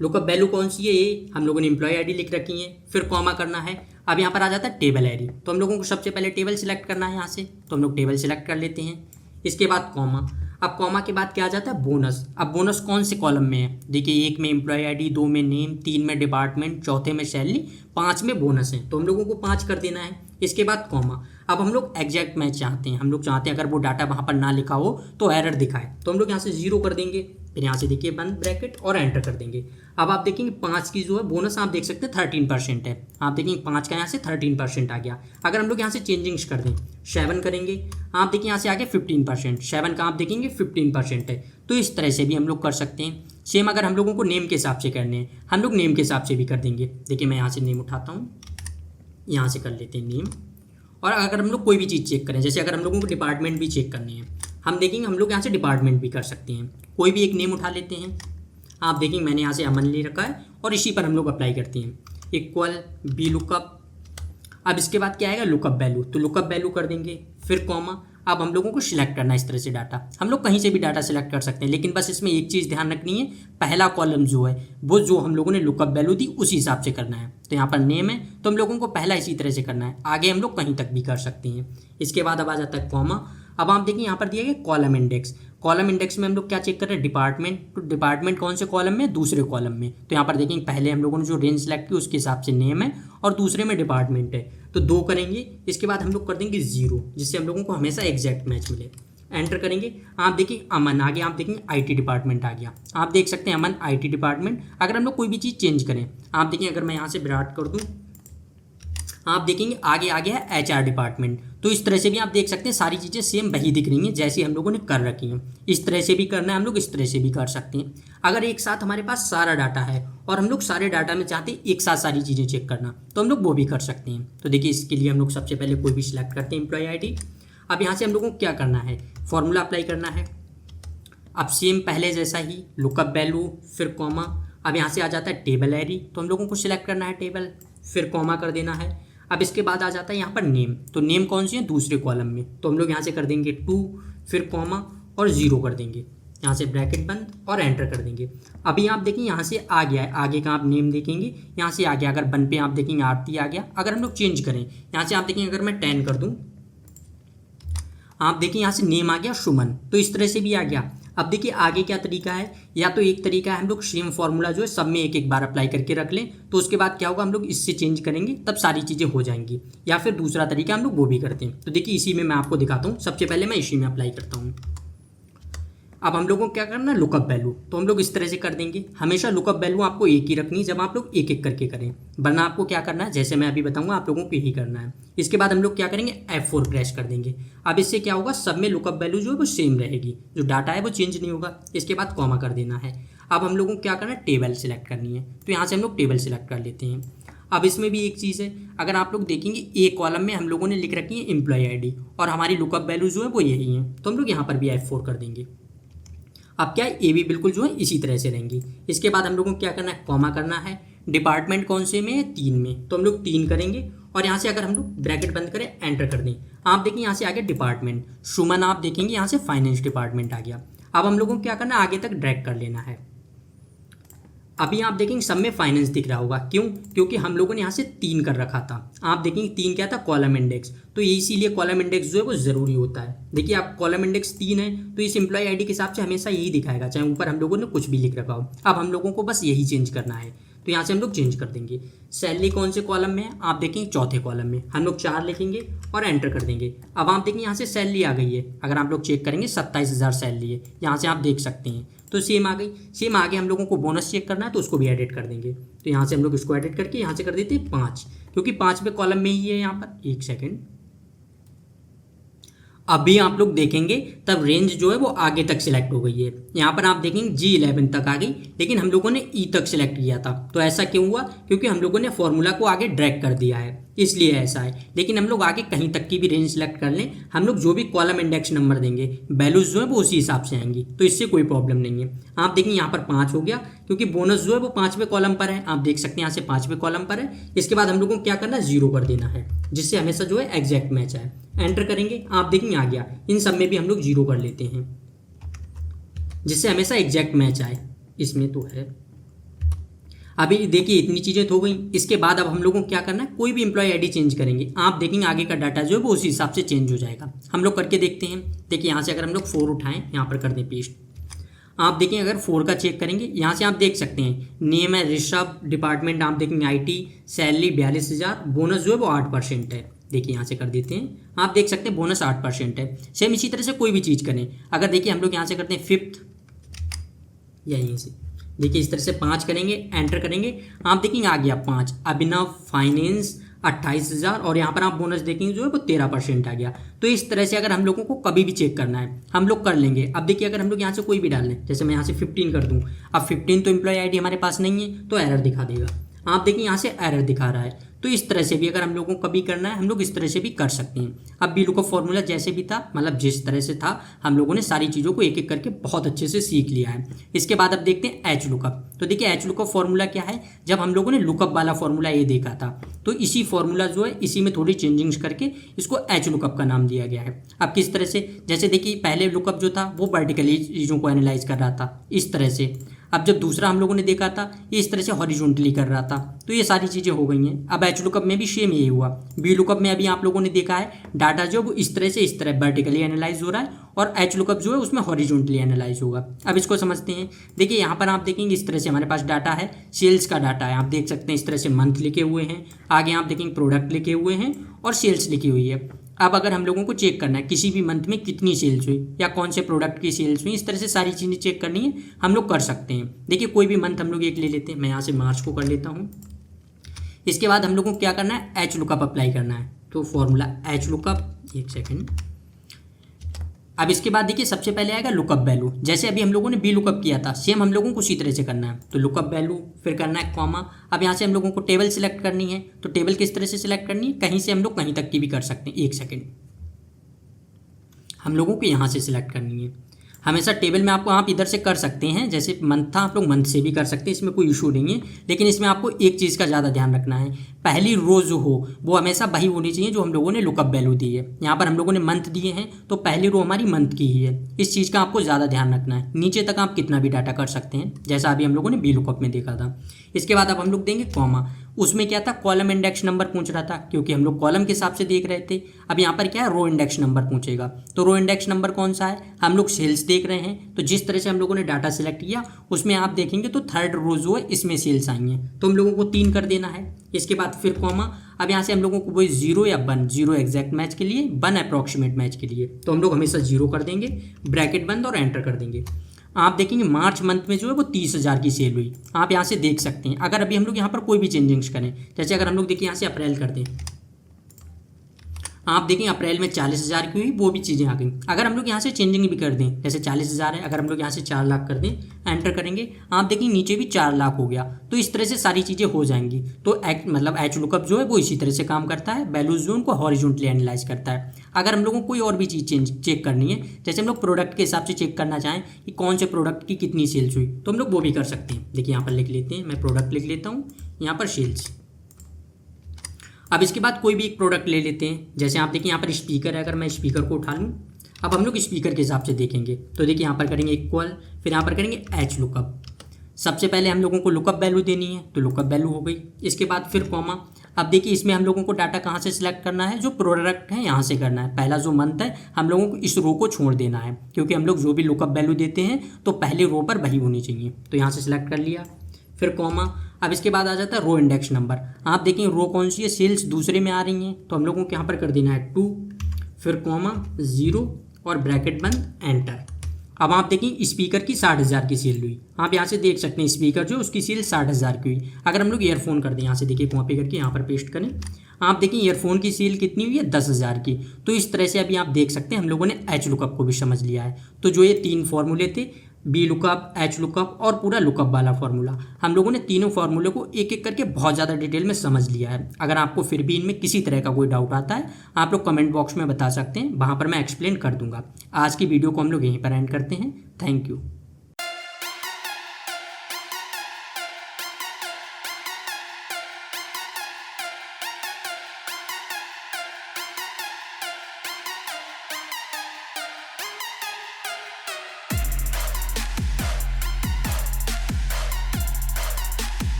लुकअप वैल्यू कौन सी है, ये हम लोगों ने एम्प्लॉय आईडी लिख रखी है, फिर कॉमा करना है। अब यहाँ पर आ जाता है टेबल आईडी, तो हम लोगों को सबसे पहले टेबल सिलेक्ट करना है यहाँ से, तो हम लोग टेबल सिलेक्ट कर लेते हैं। इसके बाद कॉमा। अब कॉमा के बाद क्या आ जाता है, बोनस। अब बोनस कौन से कॉलम में है, देखिए 1 में एम्प्लॉय आईडी, 2 में नेम, 3 में डिपार्टमेंट, चौथे में सैलरी, 5 में बोनस है, तो हम लोगों को 5 कर देना है। इसके बाद कॉमा। अब हम लोग एग्जैक्ट मैच चाहते हैं, हम लोग चाहते हैं अगर वो डाटा वहाँ पर ना लिखा हो तो एरर दिखाए, तो हम लोग यहाँ से 0 कर देंगे, फिर यहाँ से देखिए बंद ब्रैकेट और एंटर कर देंगे। अब आप देखेंगे 5 की जो है बोनस आप देख सकते हैं 13% है। आप देखेंगे 5 का यहाँ से 13% आ गया। अगर हम लोग यहाँ से चेंजिंग्स कर दें, 7 करेंगे, आप देखिए यहाँ से आ गया 15%, 7 का आप देखेंगे 15% है। तो इस तरह से भी हम लोग कर सकते हैं। सेम अगर हम लोगों को नेम के हिसाब से करने हैं, हम लोग नेम के हिसाब से भी कर देंगे। देखिए मैं यहाँ से नेम उठाता हूँ, यहाँ से कर लेते हैं नेम। और अगर हम लोग कोई भी चीज़ चेक करें, जैसे अगर हम लोगों को डिपार्टमेंट भी चेक करनी है, हम देखेंगे हम लोग यहाँ से डिपार्टमेंट भी कर सकते हैं। कोई भी एक नेम उठा लेते हैं, आप देखेंगे मैंने यहाँ से अमन ले रखा है और इसी पर हम लोग अप्लाई करते हैं, इक्वल बी लुकअप। अब इसके बाद क्या आएगा, लुकअप वैल्यू, तो लुकअप वैल्यू कर देंगे, फिर कॉमा। अब हम लोगों को सिलेक्ट करना है इस तरह से डाटा, हम लोग कहीं से भी डाटा सिलेक्ट कर सकते हैं, लेकिन बस इसमें एक चीज़ ध्यान रखनी है, पहला कॉलम जो है वो जो हम लोगों ने लुकअप वैल्यू दी उसी हिसाब से करना है। तो यहाँ पर नेम है तो हम लोगों को पहला इसी तरह से करना है, आगे हम लोग कहीं तक भी कर सकते हैं। इसके बाद अब आ जाता है कॉमा। अब आप देखिए यहाँ पर दिया गया कॉलम इंडेक्स। कॉलम इंडेक्स में हम लोग क्या चेक कर रहे हैं, डिपार्टमेंट। तो डिपार्टमेंट कौन से कॉलम में, दूसरे कॉलम में। तो यहाँ पर देखेंगे पहले हम लोगों ने जो रेंज सेलेक्ट की उसके हिसाब से नेम है और दूसरे में डिपार्टमेंट है, तो 2 करेंगे। इसके बाद हम लोग कर देंगे 0, जिससे हम लोगों को हमेशा एग्जैक्ट मैच मिले। एंटर करेंगे, आप देखिए अमन आ गया, आप देखेंगे IT डिपार्टमेंट आ गया। आप देख सकते हैं अमन IT डिपार्टमेंट। अगर हम लोग कोई भी चीज़ चेंज करें, आप देखिए अगर मैं यहाँ से विराट कर दूँ, आप देखेंगे आगे आ गया है HR डिपार्टमेंट। तो इस तरह से भी आप देख सकते हैं सारी चीज़ें सेम वही दिख रही हैं जैसी हम लोगों ने कर रखी हैं। इस तरह से भी करना है हम लोग, इस तरह से भी कर सकते हैं। अगर एक साथ हमारे पास सारा डाटा है और हम लोग सारे डाटा में चाहते हैं एक साथ सारी चीज़ें चेक करना, तो हम लोग वो भी कर सकते हैं। तो देखिए इसके लिए हम लोग सबसे पहले कोई भी सिलेक्ट करते हैं एम्प्लॉय ID। अब यहाँ से हम लोगों को क्या करना है, फॉर्मूला अप्लाई करना है। अब सेम पहले जैसा ही लुकअप वैल्यू फिर कॉमा। अब यहाँ से आ जाता है टेबल एरी, तो हम लोगों को सिलेक्ट करना है टेबल, फिर कॉमा कर देना है। अब इसके बाद आ जाता है यहाँ पर नेम, तो नेम कौन सी है, दूसरे कॉलम में। तो हम लोग यहाँ से कर देंगे 2, फिर कॉमा और 0 कर देंगे, यहाँ से ब्रैकेट बंद और एंटर कर देंगे। अभी आप देखेंगे यहाँ से आ गया है, आगे का आप नेम देखेंगे यहाँ से आ गया। अगर 1 पे आप देखेंगे आरती आ गया। अगर हम लोग चेंज करें यहाँ से, आप देखेंगे अगर मैं 10 कर दूँ, आप देखिए यहाँ से नेम आ गया सुमन, तो इस तरह से भी आ गया। अब देखिए आगे क्या तरीका है, या तो एक तरीका है हम लोग सेम फॉर्मूला जो है सब में एक एक बार अप्लाई करके रख लें, तो उसके बाद क्या होगा हम लोग इससे चेंज करेंगे तब सारी चीज़ें हो जाएंगी। या फिर दूसरा तरीका हम लोग वो भी करते हैं। तो देखिए इसी में मैं आपको दिखाता हूँ। सबसे पहले मैं इसी में अप्लाई करता हूँ। अब हम लोगों को क्या करना है, लुकअप वैल्यू, तो हम लोग इस तरह से कर देंगे। हमेशा लुकअप वैल्यू आपको एक ही रखनी है जब आप लोग एक एक करके करें, वरना आपको क्या करना है जैसे मैं अभी बताऊंगा आप लोगों को यही करना है। इसके बाद हम लोग क्या करेंगे, F4 प्रेस कर देंगे। अब इससे क्या होगा, सब में लुकअप वैल्यू जो है वो सेम रहेगी, जो डाटा है वो चेंज नहीं होगा। इसके बाद कॉमा कर देना है। अब हम लोगों को क्या करना है, टेबल सेलेक्ट करनी है, तो यहाँ से हम लोग टेबल सेलेक्ट कर लेते हैं। अब इसमें भी एक चीज़ है, अगर आप लोग देखेंगे एक कॉलम में हम लोगों ने लिख रखी है एम्प्लॉय ID और हमारी लुकअप वैल्यू जो है वो यही है, तो हम लोग यहाँ पर भी F4 कर देंगे। अब क्या है, ये भी बिल्कुल जो है इसी तरह से रहेंगी। इसके बाद हम लोगों को क्या करना है, कॉमा करना है। डिपार्टमेंट कौन से में है, 3 में, तो हम लोग 3 करेंगे। और यहाँ से अगर हम लोग ब्रैकेट बंद करें, एंटर कर दें, आप देखिए यहाँ से आ गया डिपार्टमेंट सुमन। आप देखेंगे यहाँ से फाइनेंस डिपार्टमेंट आ गया। अब हम लोगों को क्या करना है, आगे तक ड्रैग कर लेना है। अभी आप देखेंगे सब में फाइनेंस दिख रहा होगा, क्यों, क्योंकि हम लोगों ने यहाँ से 3 कर रखा था। आप देखेंगे 3 क्या था, कॉलम इंडेक्स, तो इसीलिए कॉलम इंडेक्स जो है वो ज़रूरी होता है। देखिए आप कॉलम इंडेक्स 3 है, तो इस एम्प्लॉय ID के हिसाब से हमेशा यही दिखाएगा, चाहे ऊपर हम लोगों ने कुछ भी लिख रखा हो। अब हम लोगों को बस यही चेंज करना है, तो यहाँ से हम लोग चेंज कर देंगे। सैलरी कौन से कॉलम में है, आप देखेंगे चौथे कॉलम में, हम लोग 4 लिखेंगे और एंटर कर देंगे। अब आप देखेंगे यहाँ से सैलरी आ गई है। अगर आप लोग चेक करेंगे 27,000 सैलरी है, यहाँ से आप देख सकते हैं, तो सेम आ गई। सेम आगे हम लोगों को बोनस चेक करना है, तो उसको भी एडिट कर देंगे। तो यहाँ से हम लोग इसको एडिट करके यहाँ से कर देते हैं 5, क्योंकि 5वें कॉलम में ही है यहाँ पर। 1 सेकेंड, अभी आप लोग देखेंगे तब रेंज जो है वो आगे तक सिलेक्ट हो गई है। यहाँ पर आप देखेंगे G11 तक आ गई, लेकिन हम लोगों ने E तक सिलेक्ट किया था। तो ऐसा क्यों हुआ, क्योंकि हम लोगों ने फॉर्मूला को आगे ड्रैग कर दिया है, इसलिए ऐसा है। लेकिन हम लोग आगे कहीं तक की भी रेंज सिलेक्ट कर लें, हम लोग जो भी कॉलम इंडेक्स नंबर देंगे वैल्यूज जो है वो उसी हिसाब से आएंगी, तो इससे कोई प्रॉब्लम नहीं है। आप देखेंगे यहाँ पर 5 हो गया, क्योंकि बोनस जो है वो 5वें कॉलम पर है। आप देख सकते हैं यहाँ से 5वें कॉलम पर है। इसके बाद हम लोगों को क्या करना है, 0 कर देना है, जिससे हमेशा जो है एग्जैक्ट मैच आए। एंटर करेंगे, आप देखेंगे आ गया। इन सब में भी हम लोग 0 कर लेते हैं, जिससे हमेशा एग्जैक्ट मैच आए। इसमें तो है। अभी देखिए इतनी चीज़ें तो हो गई। इसके बाद अब हम लोगों को क्या करना है, कोई भी एम्प्लॉय ID चेंज करेंगे, आप देखेंगे आगे का डाटा जो है वो उसी हिसाब से चेंज हो जाएगा। हम लोग करके देखते हैं। देखिए यहाँ से अगर हम लोग 4 उठाएं, यहाँ पर कर दें पेस्ट, आप देखें अगर 4 का चेक करेंगे, यहाँ से आप देख सकते हैं नेम है ऋषभ, डिपार्टमेंट आप देखेंगे IT, सैलरी 42,000, बोनस जो है वो 8% है। देखिए यहाँ से कर देते हैं, आप देख सकते हैं बोनस 8% है। सेम इसी तरह से कोई भी चीज़ करें, अगर देखिए हम लोग यहाँ से करते हैं 5th, यहीं से देखिए इस तरह से 5 करेंगे, एंटर करेंगे, आप देखेंगे आ गया 5। अभिनव फाइनेंस 28,000 और यहाँ पर आप बोनस देखेंगे जो है वो 13% आ गया। तो इस तरह से अगर हम लोगों को कभी भी चेक करना है हम लोग कर लेंगे। अब देखिए अगर हम लोग यहाँ से कोई भी डाल लें, जैसे मैं यहाँ से 15 कर दूँ, अब 15 तो एम्प्लॉय ID हमारे पास नहीं है, तो एरर दिखा देगा। आप देखिए यहाँ से एरर दिखा रहा है। तो इस तरह से भी अगर हम लोगों को कभी करना है, हम लोग इस तरह से भी कर सकते हैं। अब वी लुकअप फॉर्मूला जैसे भी था, मतलब जिस तरह से था, हम लोगों ने सारी चीज़ों को एक एक करके बहुत अच्छे से सीख लिया है। इसके बाद अब देखते हैं एच लुकअप। तो देखिए एच लुकअप फॉर्मूला क्या है, जब हम लोगों ने लुकअप वाला फॉर्मूला ये देखा था, तो इसी फॉर्मूला जो है इसी में थोड़ी चेंजिंग्स करके इसको एच लुकअप का नाम दिया गया है। अब किस तरह से, जैसे देखिए पहले लुकअप जो था वो वर्टिकली चीज़ों को एनालाइज कर रहा था इस तरह से, अब जब दूसरा हम लोगों ने देखा था ये इस तरह से हॉरिजॉन्टली कर रहा था। तो ये सारी चीज़ें हो गई हैं। अब एच लुकअप में भी सेम यही हुआ। वी लुकअप में अभी आप लोगों ने देखा है डाटा जो वो इस तरह से इस तरह वर्टिकली एनालाइज हो रहा है, और एच लुकअप जो है उसमें हॉरिजॉन्टली एनालाइज होगा। अब इसको समझते हैं। देखिए यहाँ पर आप देखेंगे इस तरह से हमारे पास डाटा है, सेल्स का डाटा है। आप देख सकते हैं इस तरह से मंथ लिखे हुए हैं, आगे आप देखेंगे प्रोडक्ट लिखे हुए हैं और सेल्स लिखी हुई है। अब अगर हम लोगों को चेक करना है किसी भी मंथ में कितनी सेल्स हुई या कौन से प्रोडक्ट की सेल्स हुई, इस तरह से सारी चीज़ें चेक करनी है, हम लोग कर सकते हैं। देखिए कोई भी मंथ हम लोग एक ले लेते हैं, मैं यहाँ से मार्च को कर लेता हूँ। इसके बाद हम लोगों को क्या करना है, एच लुकअप अप्लाई करना है। तो फॉर्मूला एच लुकअप, एक सेकेंड। अब इसके बाद देखिए सबसे पहले आएगा लुकअप वैल्यू। जैसे अभी हम लोगों ने बी लुकअप किया था, सेम हम लोगों को उसी तरह से करना है। तो लुकअप वैल्यू, फिर करना है कॉमा। अब यहाँ से हम लोगों को टेबल सिलेक्ट करनी है। तो टेबल किस तरह से सिलेक्ट करनी है, कहीं से हम लोग कहीं तक की भी कर सकते हैं। एक सेकेंड, हम लोगों को यहाँ से सिलेक्ट करनी है। हमेशा टेबल में आपको आप इधर से कर सकते हैं, जैसे मंथ था आप लोग मंथ से भी कर सकते हैं, इसमें कोई इशू नहीं है। लेकिन इसमें आपको एक चीज़ का ज़्यादा ध्यान रखना है, पहली रो जो हो वो हमेशा वही होनी चाहिए जो हम लोगों ने लुकअप वैल्यू दी है। यहाँ पर हम लोगों ने मंथ दिए हैं तो पहली रो हमारी मंथ की ही है। इस चीज़ का आपको ज़्यादा ध्यान रखना है। नीचे तक आप कितना भी डाटा कर सकते हैं, जैसा अभी हम लोगों ने बी लुकअप में देखा था। इसके बाद अब हम लोग देंगे कॉमा। उसमें क्या था, कॉलम इंडेक्स नंबर पूछ रहा था, क्योंकि हम लोग कॉलम के हिसाब से देख रहे थे। अब यहाँ पर क्या है, रो इंडेक्स नंबर पूछेगा। तो रो इंडेक्स नंबर कौन सा है, हम लोग सेल्स देख रहे हैं। तो जिस तरह से हम लोगों ने डाटा सिलेक्ट किया उसमें आप देखेंगे तो थर्ड रो जो है इसमें सेल्स आई हैं, तो हम लोगों को 3 कर देना है। इसके बाद फिर कॉमा। अब यहाँ से हम लोगों को वही 0 या 1, 0 एग्जैक्ट मैच के लिए, 1 अप्रॉक्सीमेट मैच के लिए, तो हम लोग हमेशा 0 कर देंगे, ब्रैकेट बंद और एंटर कर देंगे। आप देखेंगे मार्च मंथ में जो है वो 30,000 की सेल हुई। आप यहाँ से देख सकते हैं। अगर अभी हम लोग यहाँ पर कोई भी चेंजिंग्स करें, जैसे अगर हम लोग देखिए यहाँ से अप्रैल कर दें, आप देखें अप्रैल में 40,000 की हुई, वो भी चीज़ें आ गई। अगर हम लोग यहाँ से चेंजिंग भी कर दें, जैसे 40,000 है, अगर हम लोग यहाँ से 4 लाख कर दें, एंटर करेंगे, आप देखेंगे नीचे भी 4 लाख हो गया। तो इस तरह से सारी चीज़ें हो जाएंगी। तो मतलब एच लुकअप जो है वो इसी तरह से काम करता है, वैल्यूज जो उनको हॉरिजॉन्टली एनालाइज करता है। अगर हम लोगों को कोई और भी चीज़ चेक करनी है, जैसे हम लोग प्रोडक्ट के हिसाब से चेक करना चाहें कि कौन से प्रोडक्ट की कितनी सेल्स हुई, तो हम लोग वो भी कर सकते हैं। देखिए यहाँ पर लिख लेते हैं, मैं प्रोडक्ट लिख लेता हूँ, यहाँ पर सेल्स। अब इसके बाद कोई भी एक प्रोडक्ट ले लेते हैं, जैसे आप देखिए यहाँ पर स्पीकर है, अगर मैं स्पीकर को उठा लूँ, अब हम लोग स्पीकर के हिसाब से देखेंगे। तो देखिए यहाँ पर करेंगे इक्वल, फिर यहाँ पर करेंगे एच लुकअप। सबसे पहले हम लोगों को लुकअप वैल्यू देनी है, तो लुकअप वैल्यू हो गई। इसके बाद फिर कॉमा। अब देखिए इसमें हम लोगों को डाटा कहाँ से सिलेक्ट करना है, जो प्रोडक्ट है यहाँ से करना है। पहला जो मंथ है हम लोगों को इस रो को छोड़ देना है, क्योंकि हम लोग जो भी लुकअप वैल्यू देते हैं तो पहले रो पर वही होनी चाहिए। तो यहाँ से सिलेक्ट कर लिया, फिर कॉमा। अब इसके बाद आ जाता है रो इंडेक्स नंबर। आप देखेंगे रो कौन सी है, सेल्स दूसरे में आ रही हैं, तो हम लोगों को यहाँ पर कर देना है 2, फिर कॉमा 0 और ब्रैकेट बंद, एंटर। अब आप देखें स्पीकर की 60,000 की सेल हुई। आप यहाँ से देख सकते हैं स्पीकर जो उसकी सेल 60,000 की हुई। अगर हम लोग ईयरफोन कर दें, यहाँ से देखिए कॉपी करके यहाँ पर पेस्ट करें, आप देखिए ईयरफोन की सेल कितनी हुई है, 10,000 की। तो इस तरह से अभी आप देख सकते हैं हम लोगों ने एच लुकअप को भी समझ लिया है। तो जो ये 3 फॉर्मूले थे, बी लुकअप, एच लुकअप और पूरा लुकअप वाला फॉर्मूला, हम लोगों ने तीनों फार्मूले को एक एक करके बहुत ज़्यादा डिटेल में समझ लिया है। अगर आपको फिर भी इनमें किसी तरह का कोई डाउट आता है, आप लोग कमेंट बॉक्स में बता सकते हैं, वहाँ पर मैं एक्सप्लेन कर दूंगा। आज की वीडियो को हम लोग यहीं पर एंड करते हैं। Thank you.